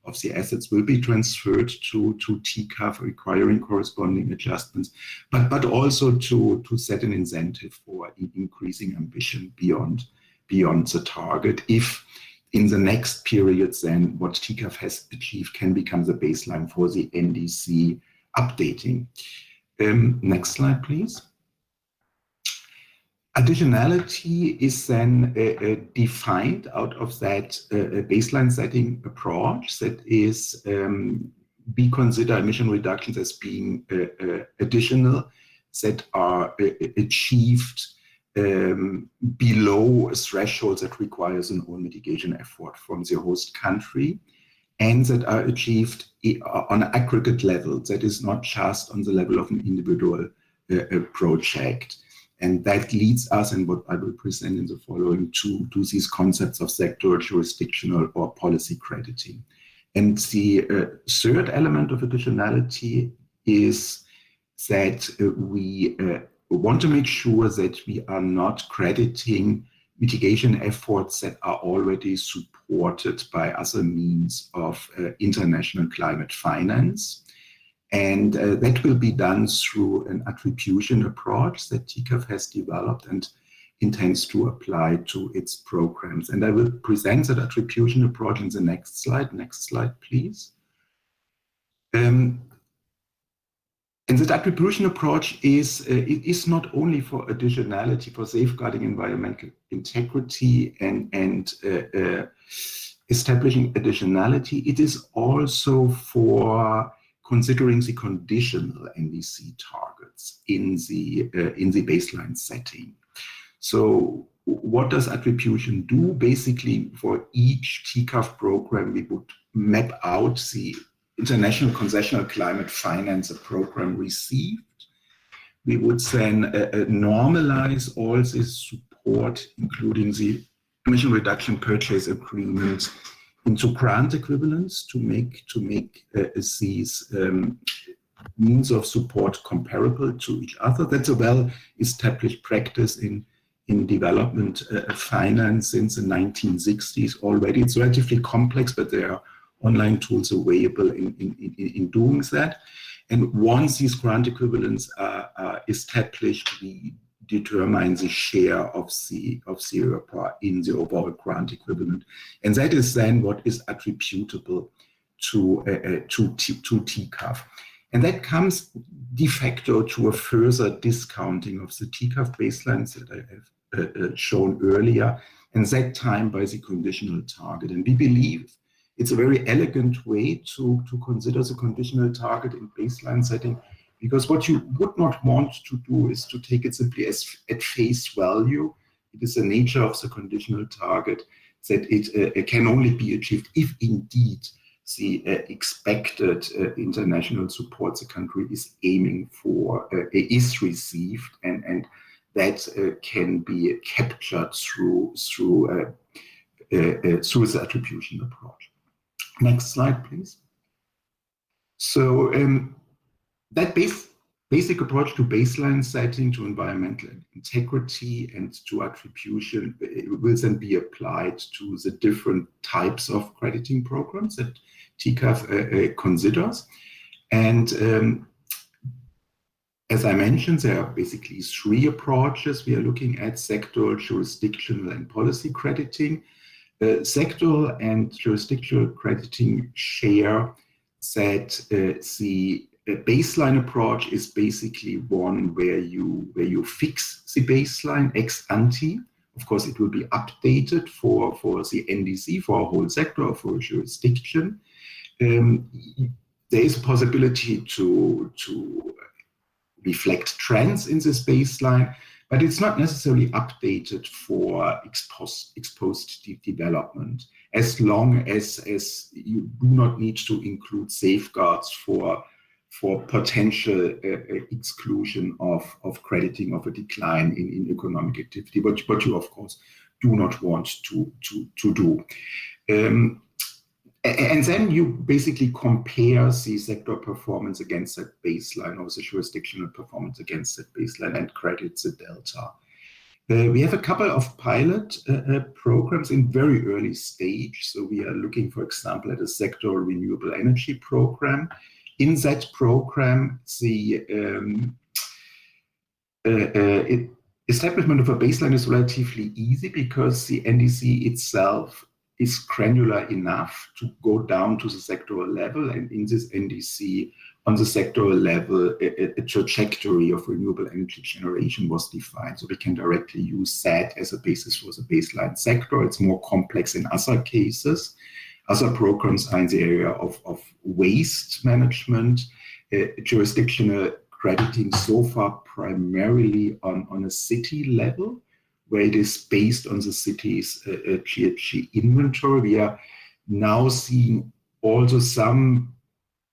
of the assets will be transferred to TCAF, requiring corresponding adjustments, but also to set an incentive for increasing ambition beyond the target, if in the next periods then what TCAF has achieved can become the baseline for the NDC updating. Next slide, please. Additionality is then defined out of that baseline setting approach. That is, we consider emission reductions as being additional, that are achieved below a threshold that requires an own mitigation effort from the host country, and that are achieved on an aggregate level, that is not just on the level of an individual project. And that leads us, and what I will present in the following, to these concepts of sectoral, jurisdictional, or policy crediting. And the third element of additionality is that we want to make sure that we are not crediting mitigation efforts that are already supported by other means of international climate finance. And that will be done through an attribution approach that TCAF has developed and intends to apply to its programs. And I will present that attribution approach in the next slide. Next slide, please. And that attribution approach is not only for additionality, for safeguarding environmental integrity and establishing additionality, it is also for considering the conditional NDC targets in the baseline setting. So what does attribution do? Basically, for each TCAF program, we would map out the International Concessional Climate Finance program received. We would then normalize all this support, including the emission reduction purchase agreements, into grant equivalents to make these means of support comparable to each other. That's a well-established practice in development finance since the 1960s already. It's relatively complex, but there are online tools available in doing that. And once these grant equivalents are established, we determine the share of the ERPA in the overall grant equivalent. And that is then what is attributable to TCAF. And that comes de facto to a further discounting of the TCAF baselines that I have shown earlier, and that time by the conditional target. And we believe it's a very elegant way to consider the conditional target in baseline setting, because what you would not want to do is to take it simply as at face value. It is the nature of the conditional target that it can only be achieved if indeed the expected international support the country is aiming for is received, and that can be captured through the attribution approach. Next slide, please. So that basic approach to baseline setting, to environmental integrity, and to attribution will then be applied to the different types of crediting programs that TCAF considers. And as I mentioned, there are basically three approaches we are looking at: sectoral, jurisdictional, and policy crediting. Sectoral and jurisdictional crediting share that the baseline approach is basically one where you fix the baseline ex ante. Of course, it will be updated for the NDC, for a whole sector, or for a jurisdiction. There is a possibility to reflect trends in this baseline, but it's not necessarily updated for exposed development, as long as you do not need to include safeguards for potential exclusion of crediting of a decline in economic activity, but you of course do not want to do. And then you basically compare the sector performance against that baseline, or the jurisdictional performance against that baseline, and credit the delta. We have a couple of pilot programs in very early stage. So we are looking, for example, at a sectoral renewable energy program. In that program, the establishment of a baseline is relatively easy because the NDC itself is granular enough to go down to the sectoral level, and in this NDC, on the sectoral level, a trajectory of renewable energy generation was defined. So we can directly use that as a basis for the baseline sector. It's more complex in other cases. Other programs are in the area of waste management, jurisdictional crediting so far primarily on a city level, where it is based on the city's GHG inventory. We are now seeing also some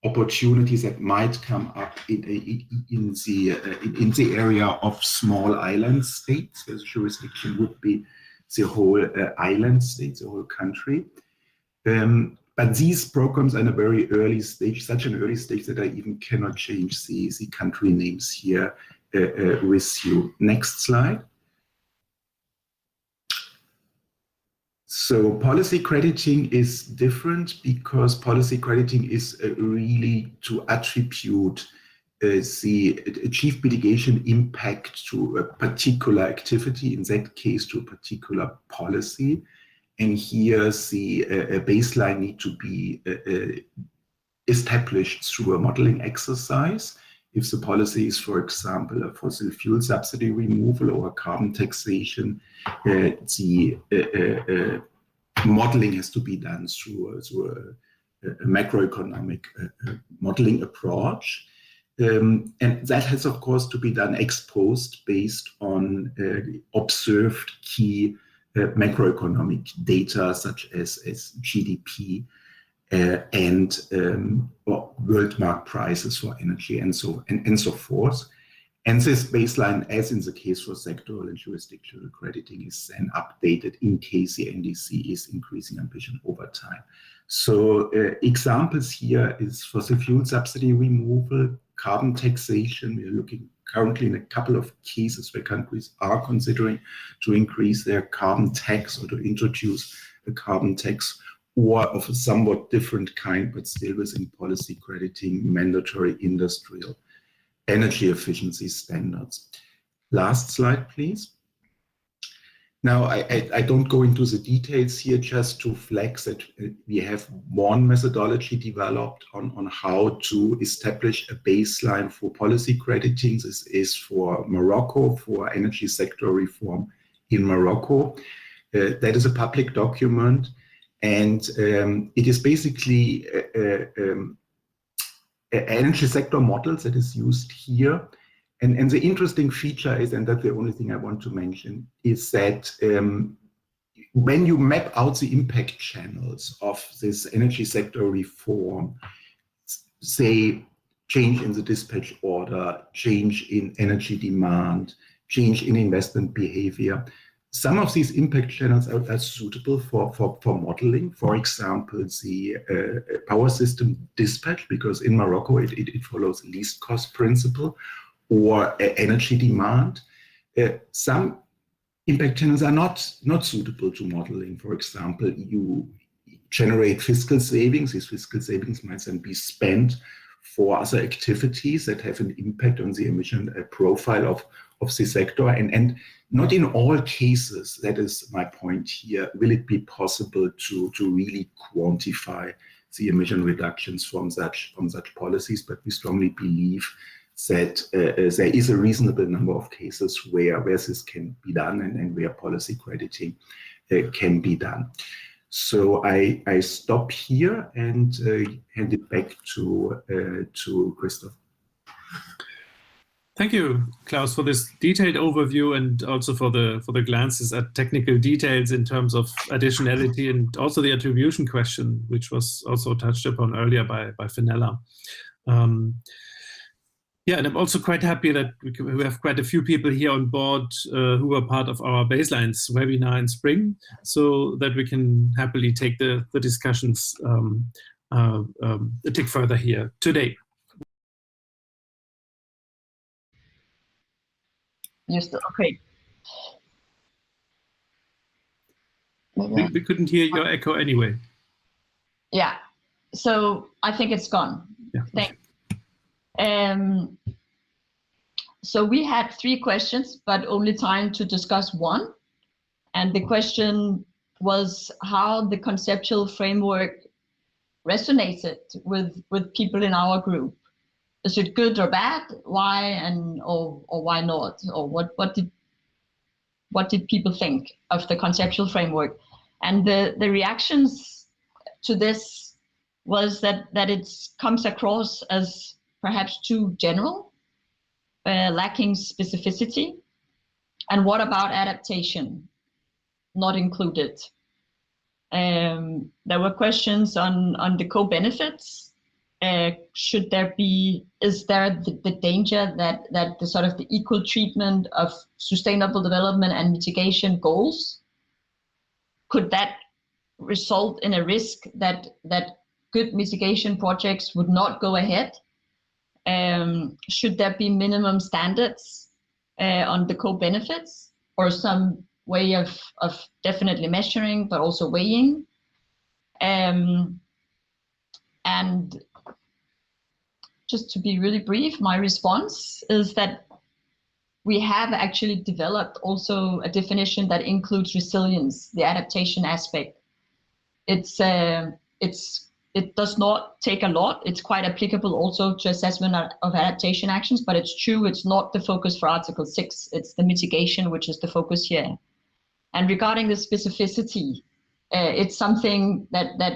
opportunities that might come up in the area of small island states, where the jurisdiction would be the whole island state, the whole country. But these programs are in a very early stage, such an early stage that I even cannot change the country names here with you. Next slide. So policy crediting is different because policy crediting is really to attribute the achieved mitigation impact to a particular activity, in that case to a particular policy. And here the baseline need to be established through a modeling exercise. If the policy is, for example, a fossil fuel subsidy removal or carbon taxation, the modeling has to be done through a macroeconomic modeling approach. And that has, of course, to be done ex post based on observed key macroeconomic data such as GDP and world market prices for energy and so forth. And this baseline, as in the case for sectoral and jurisdictional crediting, is then updated in case the NDC is increasing ambition over time. So examples here is fossil fuel subsidy removal, carbon taxation. We're looking currently in a couple of cases where countries are considering to increase their carbon tax or to introduce a carbon tax, or of a somewhat different kind, but still within policy crediting, mandatory industrial energy efficiency standards. Last slide, please. Now, I don't go into the details here, just to flex that we have one methodology developed on how to establish a baseline for policy crediting. This is for Morocco, for energy sector reform in Morocco. That is a public document, and it is basically energy sector models that is used here. And the interesting feature is, and that's the only thing I want to mention, is that when you map out the impact channels of this energy sector reform, say change in the dispatch order, change in energy demand, change in investment behavior, some of these impact channels are suitable for modeling. For example, the power system dispatch, because in Morocco it follows least cost principle, or energy demand. Some impact channels are not suitable to modeling. For example, you generate fiscal savings. These fiscal savings might then be spent for other activities that have an impact on the emission profile of the sector. And not in all cases, that is my point here, will it be possible to really quantify the emission reductions from such policies, but we strongly believe that there is a reasonable number of cases where this can be done and where policy crediting can be done. So I stop here and hand it back to Christoph. Thank you, Klaus, for this detailed overview and also for the glances at technical details in terms of additionality and also the attribution question, which was also touched upon earlier by Fenella. Yeah, and I'm also quite happy that we have quite a few people here on board who were part of our Baselines webinar in spring, so that we can happily take the discussions a tick further here today. You're still okay. We couldn't hear your echo anyway. Yeah, so I think it's gone. Yeah. Thanks. So we had 3 questions, but only time to discuss one. And the question was how the conceptual framework resonated with people in our group. Is it good or bad? Why or why not? Or what did people think of the conceptual framework? And the reactions to this was that it comes across as perhaps too general, lacking specificity. And what about adaptation? Not included. There were questions on the co-benefits. Should there be, is there the danger that the sort of the equal treatment of sustainable development and mitigation goals, could that result in a risk that good mitigation projects would not go ahead? Should there be minimum standards on the co-benefits or some way of definitely measuring, but also weighing. And just to be really brief, my response is that we have actually developed also a definition that includes resilience, the adaptation aspect. It does not take a lot. It's quite applicable also to assessment of adaptation actions, but it's true, it's not the focus for Article 6. It's the mitigation, which is the focus here. And regarding the specificity, it's something that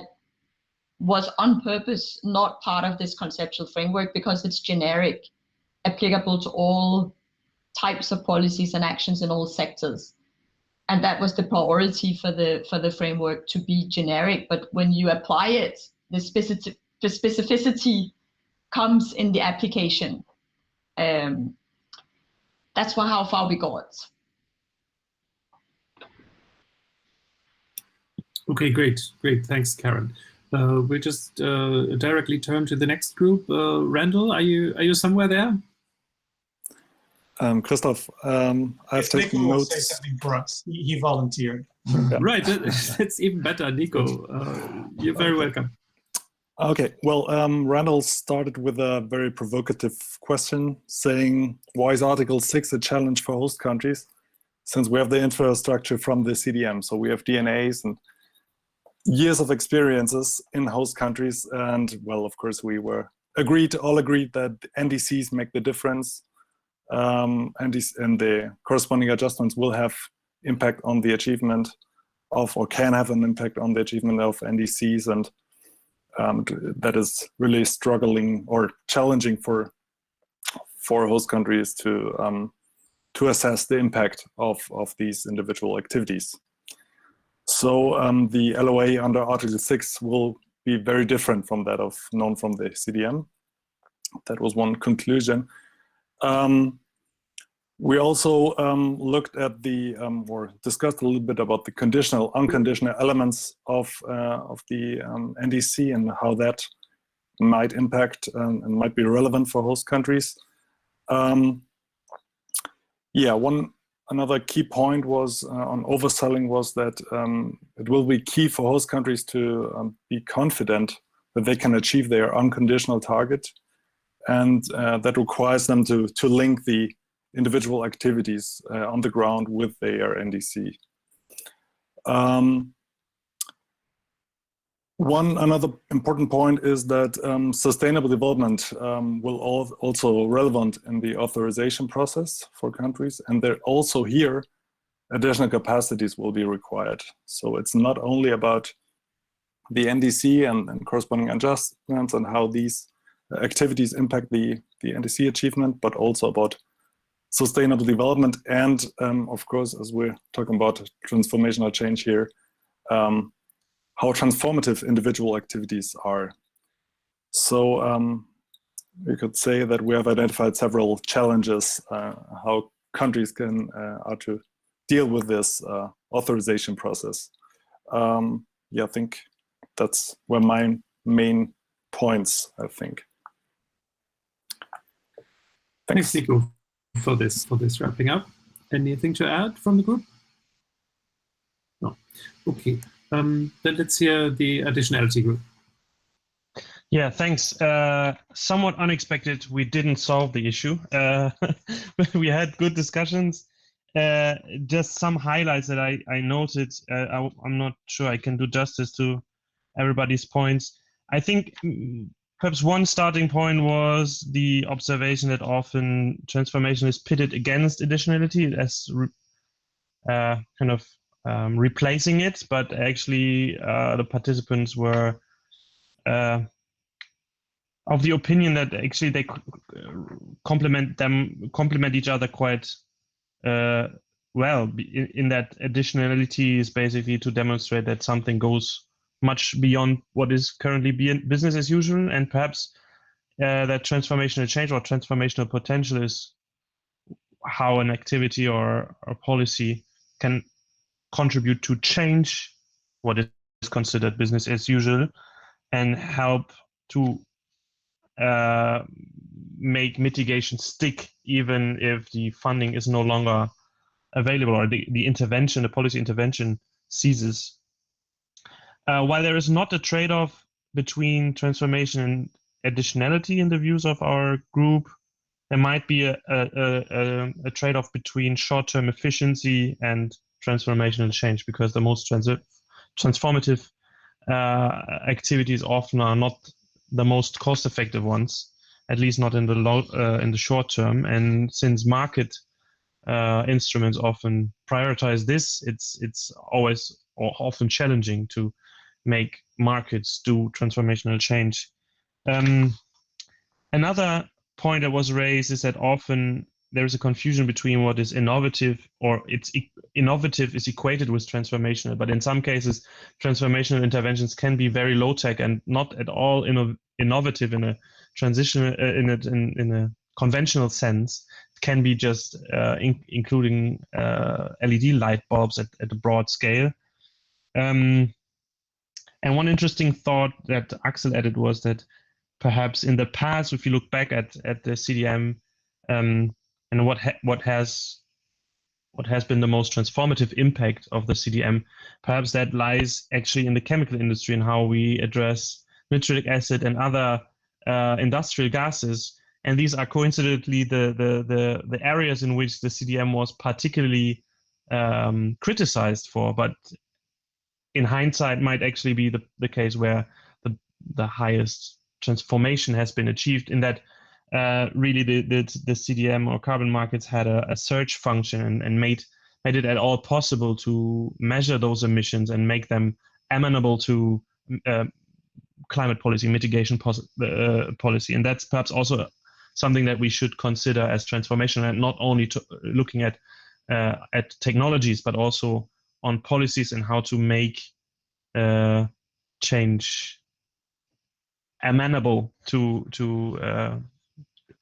was on purpose not part of this conceptual framework because it's generic, applicable to all types of policies and actions in all sectors. And that was the priority for the framework, to be generic. But when you apply it, the specificity comes in the application. That's how far we got. Okay, great. Thanks, Karen. We'll just directly turn to the next group. Randall, are you somewhere there? Christoph, I've taken Nico will notes. say something for us. He volunteered. Yeah. Right, that's even better, Nico. You're very welcome. Okay, well, Randall started with a very provocative question, saying, why is Article 6 a challenge for host countries? Since we have the infrastructure from the CDM, so we have DNAs and years of experiences in host countries. And well, of course, we all agreed that NDCs make the difference. And the corresponding adjustments will have impact on the achievement of, or can have an impact on the achievement of NDCs, and that is really struggling or challenging for host countries to assess the impact of these individual activities. So the LOA under Article 6 will be very different from that known from the CDM. That was one conclusion. We also looked at or discussed a little bit about the conditional, unconditional elements of the NDC and how that might impact and might be relevant for host countries. Another key point was on overselling was that it will be key for host countries to be confident that they can achieve their unconditional target, and that requires them to link the individual activities on the ground with their NDC. Another important point is that sustainable development will also relevant in the authorization process for countries, and there also here additional capacities will be required. So it's not only about the NDC and corresponding adjustments and how these activities impact the NDC achievement, but also about sustainable development and, of course, as we're talking about transformational change here, how transformative individual activities are. So we could say that we have identified several challenges how countries are to deal with this authorization process. I think that's where my main points, I think. Thanks, Nico, for this wrapping up. Anything to add from the group? No. Okay. Then let's hear the additionality group. Yeah, thanks. Somewhat unexpected, we didn't solve the issue. We had good discussions. Just some highlights that I noted. I'm not sure I can do justice to everybody's points. I think perhaps one starting point was the observation that often transformation is pitted against additionality as kind of replacing it, but actually the participants were of the opinion that actually they complement each other quite well, in that additionality is basically to demonstrate that something goes much beyond what is currently business as usual, and perhaps that transformational change or transformational potential is how an activity or a policy can contribute to change what is considered business as usual and help to make mitigation stick, even if the funding is no longer available, or the intervention, the policy intervention ceases. While there is not a trade-off between transformation and additionality in the views of our group, there might be a trade-off between short-term efficiency and transformational change, because the most transformative activities often are not the most cost-effective ones, at least not in the short term. And since market instruments often prioritize this, it's always or often challenging to make markets do transformational change. Another point that was raised is that often there is a confusion between what is innovative, or innovative is equated with transformational, but in some cases transformational interventions can be very low tech and not at all innovative in a transitional in a conventional sense. It can be just including LED light bulbs at a broad scale. And one interesting thought that Axel added was that perhaps in the past, if you look back at the CDM and what has been the most transformative impact of the CDM, perhaps that lies actually in the chemical industry and how we address nitric acid and other industrial gases. And these are coincidentally the areas in which the CDM was particularly criticized for, but in hindsight might actually be the case where the highest transformation has been achieved, in that really the CDM or carbon markets had a search function and made it at all possible to measure those emissions and make them amenable to climate policy, mitigation policy. And that's perhaps also something that we should consider as transformational, and not only looking at technologies, but also on policies and how to make change amenable to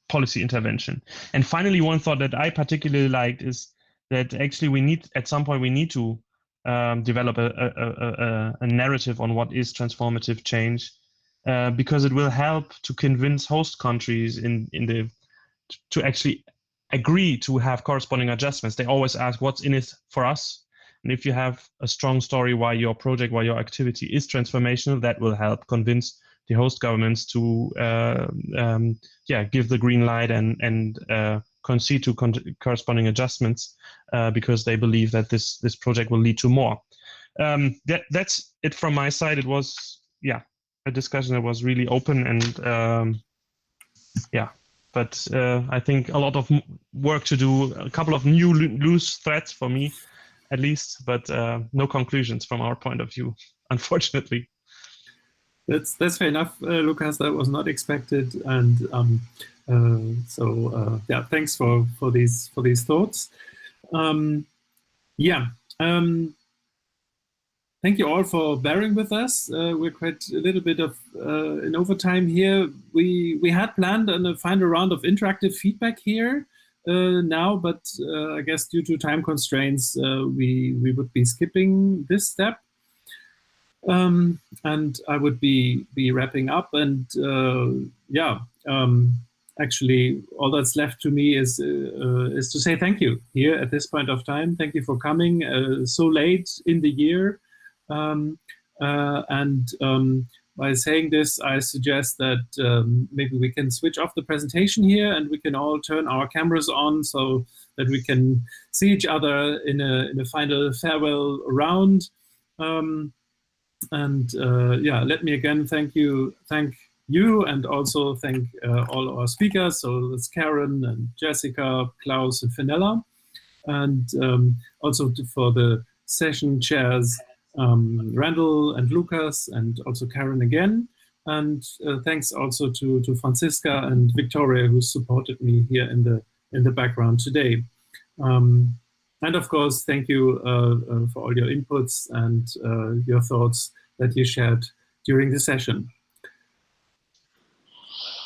policy intervention. And finally, one thought that I particularly liked is that actually at some point we need to develop a narrative on what is transformative change, because it will help to convince host countries to actually agree to have corresponding adjustments. They always ask, what's in it for us? And if you have a strong story why your project, why your activity is transformational, that will help convince the host governments to give the green light and concede to corresponding adjustments, because they believe that this project will lead to more. That's it from my side. It was a discussion that was really open, and but I think a lot of work to do, a couple of new loose threads for me at least, but no conclusions from our point of view, unfortunately. That's fair enough, Lucas. That was not expected, and thanks for these thoughts. Thank you all for bearing with us. We're quite a little bit of in overtime here. We had planned a final round of interactive feedback here now, but I guess due to time constraints, we would be skipping this step. And I would be wrapping up, and actually all that's left to me is to say thank you here at this point of time. Thank you for coming so late in the year, by saying this, I suggest that maybe we can switch off the presentation here, and we can all turn our cameras on so that we can see each other in a final farewell round. Let me again thank you, and also thank all our speakers. So it's Karen and Jessica, Klaus, and Fenella, and also for the session chairs, Randall and Lucas, and also Karen again. And thanks also to Franziska and Victoria, who supported me here in the background today. And of course, thank you for all your inputs and your thoughts that you shared during the session.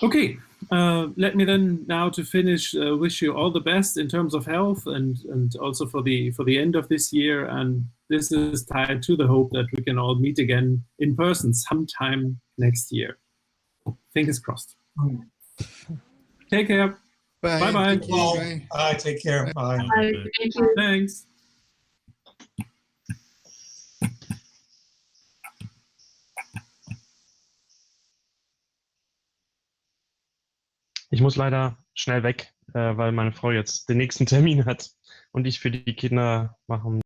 Okay, let me then now to finish wish you all the best in terms of health, and also for the end of this year. And this is tied to the hope that we can all meet again in person sometime next year. Fingers crossed. Take care. Bye. Bye-bye. Thank you. Well, Bye. take care. Bye. Thank you. Thanks. Ich muss leider schnell weg, weil meine Frau jetzt den nächsten Termin hat und ich für die Kinder machen